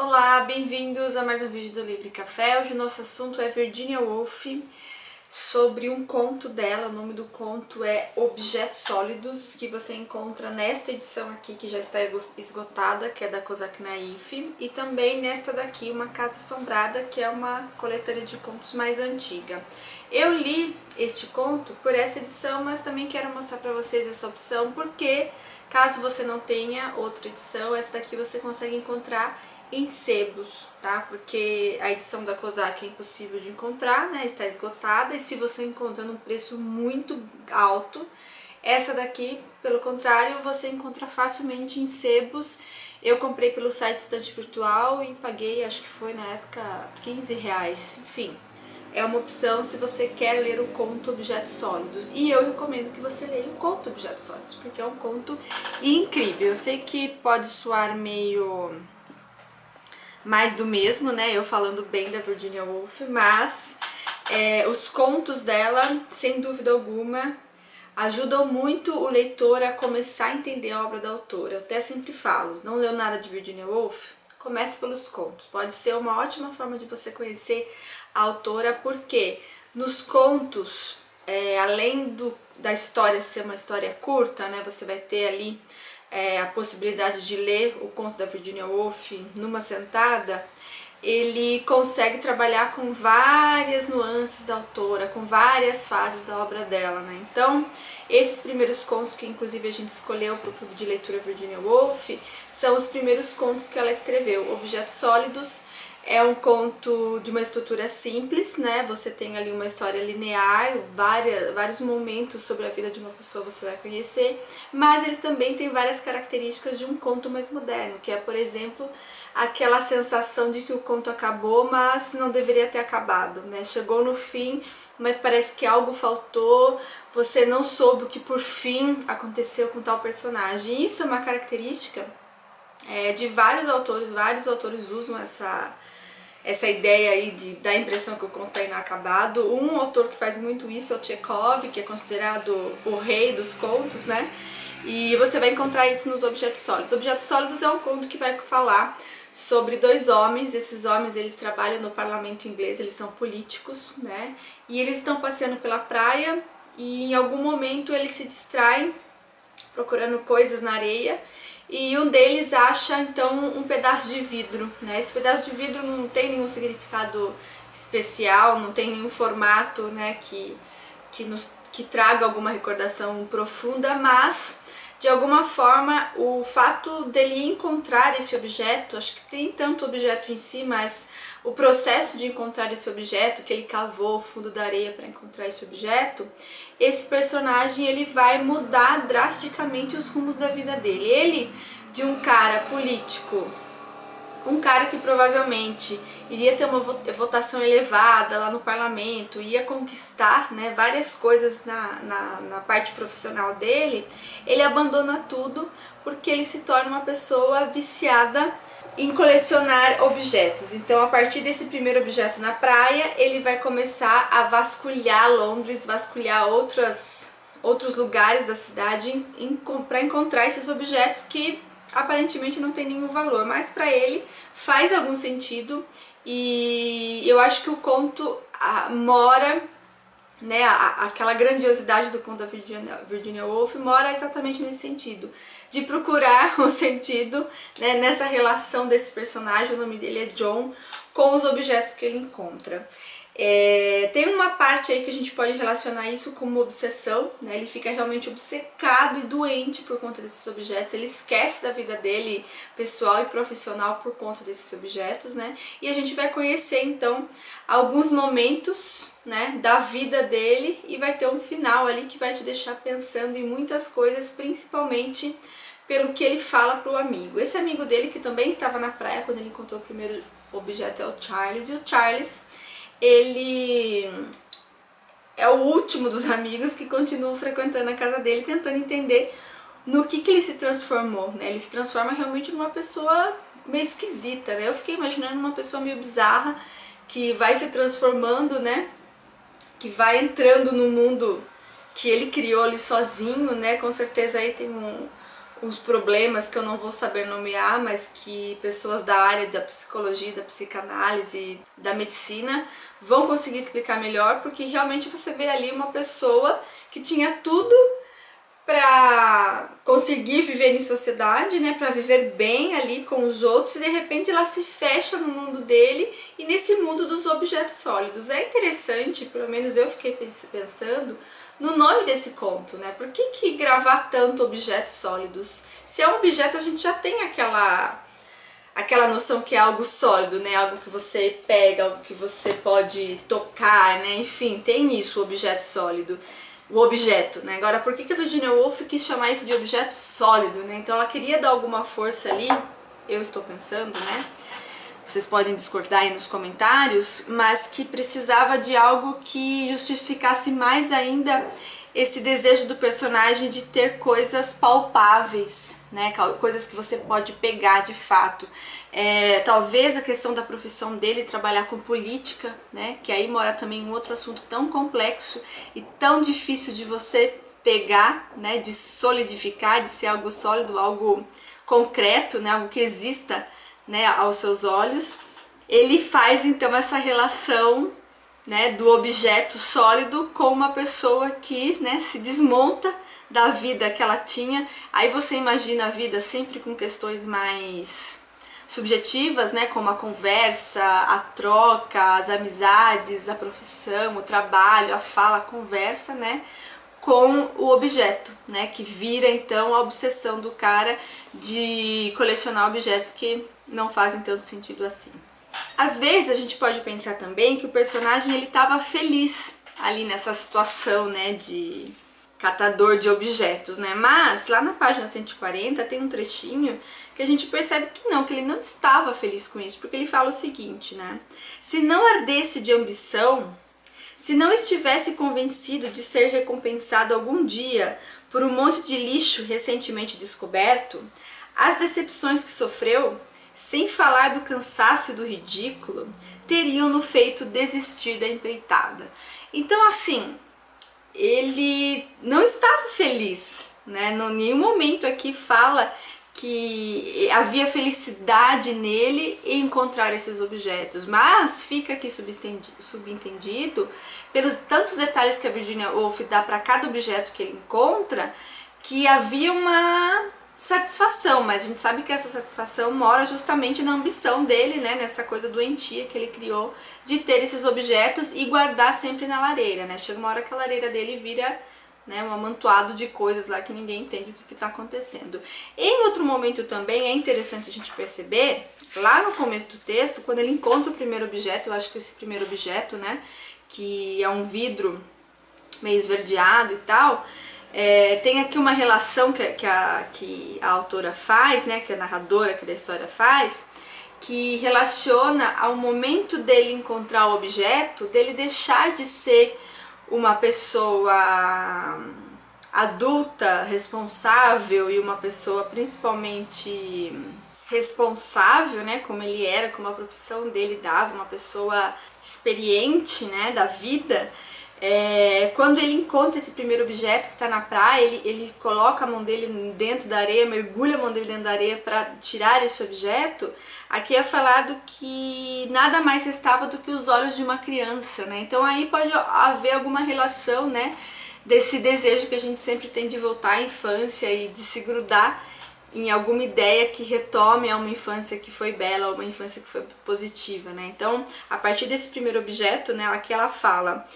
Olá, bem-vindos a mais um vídeo do Livre Café. Hoje o nosso assunto é Virginia Woolf, sobre um conto dela. O nome do conto é Objetos Sólidos, que você encontra nesta edição aqui, que já está esgotada, que é da Kozak Naif, e também nesta daqui, Uma Casa Assombrada, que é uma coletânea de contos mais antiga. Eu li este conto por essa edição, mas também quero mostrar para vocês essa opção, porque caso você não tenha outra edição, essa daqui você consegue encontrar em sebos, tá? Porque a edição da Kozak é impossível de encontrar, né? Está esgotada, e se você encontra num preço muito alto, essa daqui, pelo contrário, você encontra facilmente em sebos. Eu comprei pelo site Estante Virtual e paguei, acho que foi na época, R$15. Enfim, é uma opção se você quer ler o conto Objetos Sólidos. E eu recomendo que você leia o conto Objetos Sólidos, porque é um conto incrível. Eu sei que pode soar meio mais do mesmo, né? Eu falando bem da Virginia Woolf, mas os contos dela, sem dúvida alguma, ajudam muito o leitor a começar a entender a obra da autora. Eu até sempre falo, não leu nada de Virginia Woolf? Comece pelos contos. Pode ser uma ótima forma de você conhecer a autora, porque nos contos, além da história ser uma história curta, né? Você vai ter ali a possibilidade de ler o conto da Virginia Woolf numa sentada. Ele consegue trabalhar com várias nuances da autora, com várias fases da obra dela, né? Então, esses primeiros contos, que inclusive a gente escolheu para o Clube de Leitura Virginia Woolf, são os primeiros contos que ela escreveu. Objetos Sólidos é um conto de uma estrutura simples, né? Você tem ali uma história linear, vários momentos sobre a vida de uma pessoa você vai conhecer, mas ele também tem várias características de um conto mais moderno, que é, por exemplo, aquela sensação de que o conto acabou, mas não deveria ter acabado, né? Chegou no fim, mas parece que algo faltou, você não soube o que por fim aconteceu com tal personagem. Isso é uma característica de vários autores usam essa ideia aí de dar a impressão que o conto está inacabado. Um autor que faz muito isso é o Chekhov, que é considerado o rei dos contos, né? E você vai encontrar isso nos Objetos Sólidos. Objetos Sólidos é um conto que vai falar sobre dois homens. Esses homens, eles trabalham no parlamento inglês, eles são políticos, né? E eles estão passeando pela praia e em algum momento eles se distraem procurando coisas na areia, e um deles acha então um pedaço de vidro, né? Esse pedaço de vidro não tem nenhum significado especial, não tem nenhum formato, né, que traga alguma recordação profunda, mas de alguma forma o fato dele encontrar esse objeto, acho que tem tanto o objeto em si, mas o processo de encontrar esse objeto, que ele cavou o fundo da areia para encontrar esse objeto, esse personagem ele vai mudar drasticamente os rumos da vida dele. Ele, de um cara político, um cara que provavelmente iria ter uma votação elevada lá no parlamento, ia conquistar, né, várias coisas na parte profissional dele, ele abandona tudo porque ele se torna uma pessoa viciada em colecionar objetos. Então, a partir desse primeiro objeto na praia, ele vai começar a vasculhar Londres, vasculhar outros lugares da cidade para encontrar esses objetos que aparentemente não tem nenhum valor, mas para ele faz algum sentido, e eu acho que o conto mora, né, aquela grandiosidade do conto da Virginia Woolf mora exatamente nesse sentido, de procurar o sentido, né, nessa relação desse personagem, o nome dele é John, com os objetos que ele encontra. Tem uma parte aí que a gente pode relacionar isso com uma obsessão, né? Ele fica realmente obcecado e doente por conta desses objetos, ele esquece da vida dele pessoal e profissional por conta desses objetos, né? E a gente vai conhecer então alguns momentos, né, da vida dele, e vai ter um final ali que vai te deixar pensando em muitas coisas, principalmente pelo que ele fala para o amigo. Esse amigo dele, que também estava na praia quando ele encontrou o primeiro objeto, é o Charles, e o Charles, ele é o último dos amigos que continuam frequentando a casa dele, tentando entender no que ele se transformou, né? Ele se transforma realmente numa pessoa meio esquisita, né? Eu fiquei imaginando uma pessoa meio bizarra que vai se transformando, né? Que vai entrando no mundo que ele criou ali sozinho, né? Com certeza aí tem uns problemas que eu não vou saber nomear, mas que pessoas da área da psicologia, da psicanálise, da medicina vão conseguir explicar melhor, porque realmente você vê ali uma pessoa que tinha tudo para conseguir viver em sociedade, né, para viver bem ali com os outros, e de repente ela se fecha no mundo dele e nesse mundo dos objetos sólidos. É interessante, pelo menos eu fiquei pensando no nome desse conto, né? Por que gravar tanto objetos sólidos? Se é um objeto, a gente já tem aquela noção que é algo sólido, né? Algo que você pega, algo que você pode tocar, né? Enfim, tem isso, o objeto sólido. O objeto, né? Agora, por que a Virginia Woolf quis chamar isso de objeto sólido, né? Então ela queria dar alguma força ali, eu estou pensando, né? Vocês podem discordar aí nos comentários, mas que precisava de algo que justificasse mais ainda esse desejo do personagem de ter coisas palpáveis, né? Coisas que você pode pegar de fato. Talvez a questão da profissão dele, trabalhar com política, né? Que aí mora também um outro assunto tão complexo e tão difícil de você pegar, né? De solidificar, de ser algo sólido, algo concreto, né? Algo que exista, né, aos seus olhos. Ele faz então essa relação, né, do objeto sólido com uma pessoa que, né, se desmonta da vida que ela tinha. Aí você imagina a vida sempre com questões mais subjetivas, né, como a conversa, a troca, as amizades, a profissão, o trabalho, a fala, a conversa, né, com o objeto, né, que vira então a obsessão do cara de colecionar objetos que não fazem tanto sentido assim. Às vezes a gente pode pensar também que o personagem ele estava feliz ali nessa situação, né, de catador de objetos, né? Mas lá na página 140 tem um trechinho que a gente percebe que ele não estava feliz com isso, porque ele fala o seguinte, né? Se não ardesse de ambição, se não estivesse convencido de ser recompensado algum dia por um monte de lixo recentemente descoberto, as decepções que sofreu, sem falar do cansaço e do ridículo, teriam-no feito desistir da empreitada. Então, assim, ele não estava feliz, né? Em nenhum momento aqui fala que havia felicidade nele em encontrar esses objetos, mas fica aqui subentendido, pelos tantos detalhes que a Virginia Woolf dá para cada objeto que ele encontra, que havia uma satisfação, mas a gente sabe que essa satisfação mora justamente na ambição dele, né, nessa coisa doentia que ele criou de ter esses objetos e guardar sempre na lareira, né? Chega uma hora que a lareira dele vira, né, um amontoado de coisas lá que ninguém entende o que está acontecendo. Em outro momento também é interessante a gente perceber, lá no começo do texto, quando ele encontra o primeiro objeto, eu acho que esse primeiro objeto, né, que é um vidro meio esverdeado e tal, tem aqui uma relação que a autora faz, né, que a narradora aqui da história faz, que relaciona ao momento dele encontrar o objeto, dele deixar de ser uma pessoa adulta, responsável, e uma pessoa principalmente responsável, né, como ele era, como a profissão dele dava, uma pessoa experiente, né, da vida. Quando ele encontra esse primeiro objeto que está na praia, ele coloca a mão dele dentro da areia, mergulha a mão dele dentro da areia para tirar esse objeto. Aqui é falado que nada mais restava do que os olhos de uma criança, né? Então aí pode haver alguma relação, né, desse desejo que a gente sempre tem de voltar à infância e de se grudar em alguma ideia que retome a uma infância que foi bela, uma infância que foi positiva, né? Então, a partir desse primeiro objeto, né, aqui ela fala: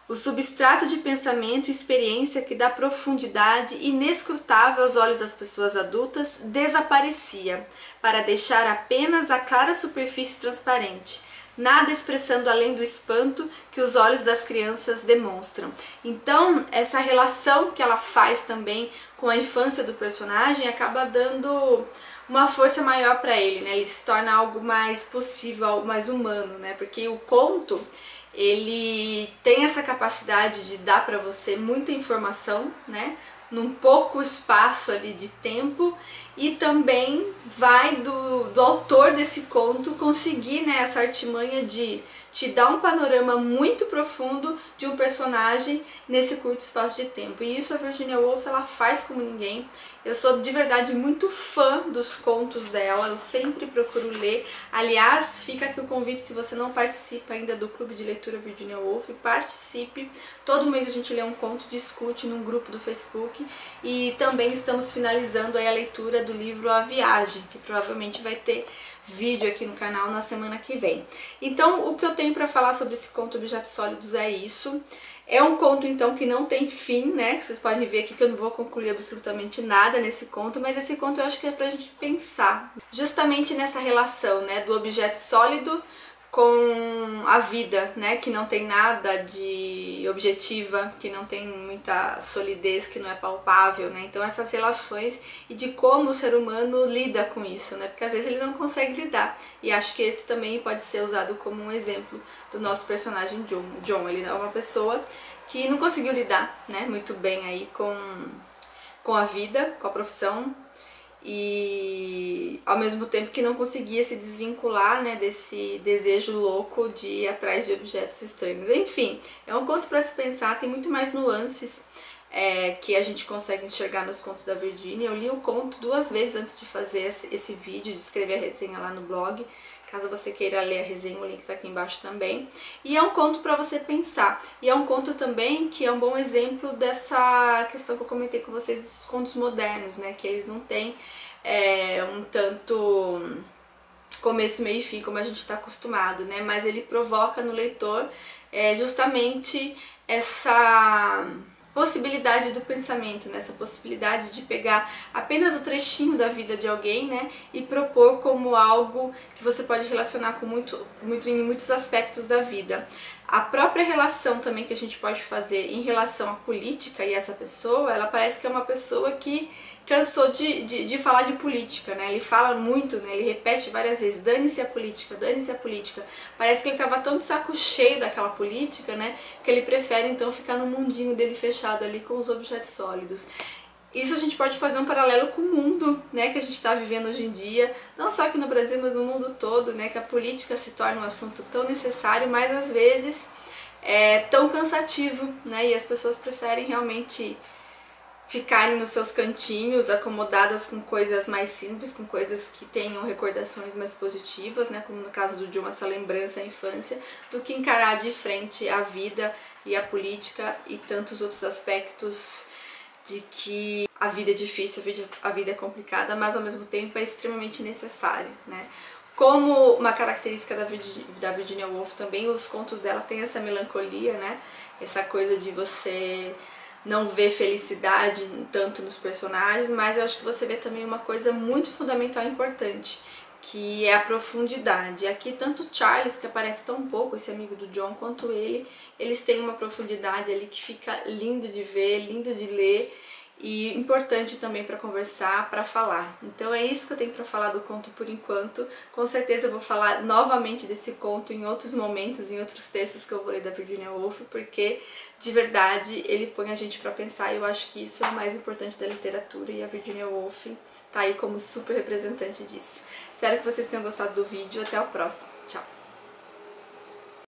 o substrato de pensamento e experiência que dá profundidade inescrutável aos olhos das pessoas adultas desaparecia, para deixar apenas a clara superfície transparente, nada expressando além do espanto que os olhos das crianças demonstram. Então, essa relação que ela faz também com a infância do personagem acaba dando uma força maior para ele, né? Ele se torna algo mais possível, algo mais humano, né? Porque o conto, ele tem essa capacidade de dar para você muita informação, né, num pouco espaço ali de tempo, e também vai do autor desse conto conseguir, né, essa artimanha de te dar um panorama muito profundo de um personagem nesse curto espaço de tempo. E isso a Virginia Woolf ela faz como ninguém. Eu sou de verdade muito fã dos contos dela, eu sempre procuro ler. Aliás, fica aqui o convite, se você não participa ainda do Clube de Leitura Virginia Woolf, participe. Todo mês a gente lê um conto, discute num grupo do Facebook e também estamos finalizando aí a leitura do livro A Viagem, que provavelmente vai ter vídeo aqui no canal na semana que vem. Então, o que eu tenho para falar sobre esse conto Objetos Sólidos é isso. É um conto, então, que não tem fim, né? Que vocês podem ver aqui que eu não vou concluir absolutamente nada nesse conto, mas esse conto eu acho que é pra gente pensar justamente nessa relação, né, do objeto sólido com a vida, né, que não tem nada de objetiva, que não tem muita solidez, que não é palpável, né, então essas relações e de como o ser humano lida com isso, né, porque às vezes ele não consegue lidar, e acho que esse também pode ser usado como um exemplo do nosso personagem John. John, ele é uma pessoa que não conseguiu lidar, né, muito bem aí com a vida, com a profissão, e ao mesmo tempo que não conseguia se desvincular, né, desse desejo louco de ir atrás de objetos estranhos. Enfim, é um conto para se pensar, tem muito mais nuances que a gente consegue enxergar nos contos da Virginia. Eu li o conto 2 vezes antes de fazer esse vídeo, de escrever a resenha lá no blog. Caso você queira ler a resenha, o link tá aqui embaixo também. E é um conto para você pensar. E é um conto também que é um bom exemplo dessa questão que eu comentei com vocês dos contos modernos, né? Que eles não têm um tanto começo, meio e fim como a gente está acostumado, né? Mas ele provoca no leitor justamente essa possibilidade do pensamento, né? Essa possibilidade de pegar apenas o trechinho da vida de alguém, né, e propor como algo que você pode relacionar com em muitos aspectos da vida. A própria relação também que a gente pode fazer em relação à política e essa pessoa, ela parece que é uma pessoa que cansou de falar de política, né? Ele fala muito, né? Ele repete várias vezes, dane-se a política, dane-se a política. Parece que ele estava tão de saco cheio daquela política, né? Que ele prefere então ficar no mundinho dele fechado ali com os objetos sólidos. Isso a gente pode fazer um paralelo com o mundo, né, que a gente está vivendo hoje em dia, não só aqui no Brasil, mas no mundo todo, né, que a política se torna um assunto tão necessário, mas às vezes é tão cansativo, né, e as pessoas preferem realmente ficarem nos seus cantinhos, acomodadas com coisas mais simples, com coisas que tenham recordações mais positivas, né, como no caso do John, essa lembrança à infância, do que encarar de frente a vida e a política e tantos outros aspectos de que a vida é difícil, a vida é complicada, mas ao mesmo tempo é extremamente necessária, né? Como uma característica da Virginia Woolf também, os contos dela têm essa melancolia, né? Essa coisa de você não ver felicidade tanto nos personagens, mas eu acho que você vê também uma coisa muito fundamental e importante, que é a profundidade. Aqui tanto Charles, que aparece tão pouco, esse amigo do John, quanto eles têm uma profundidade ali que fica lindo de ver, lindo de ler e importante também para conversar, para falar. Então é isso que eu tenho para falar do conto por enquanto. Com certeza eu vou falar novamente desse conto em outros momentos, em outros textos que eu vou ler da Virginia Woolf, porque de verdade ele põe a gente para pensar e eu acho que isso é o mais importante da literatura e a Virginia Woolf tá aí como super representante disso. Espero que vocês tenham gostado do vídeo. Até o próximo. Tchau!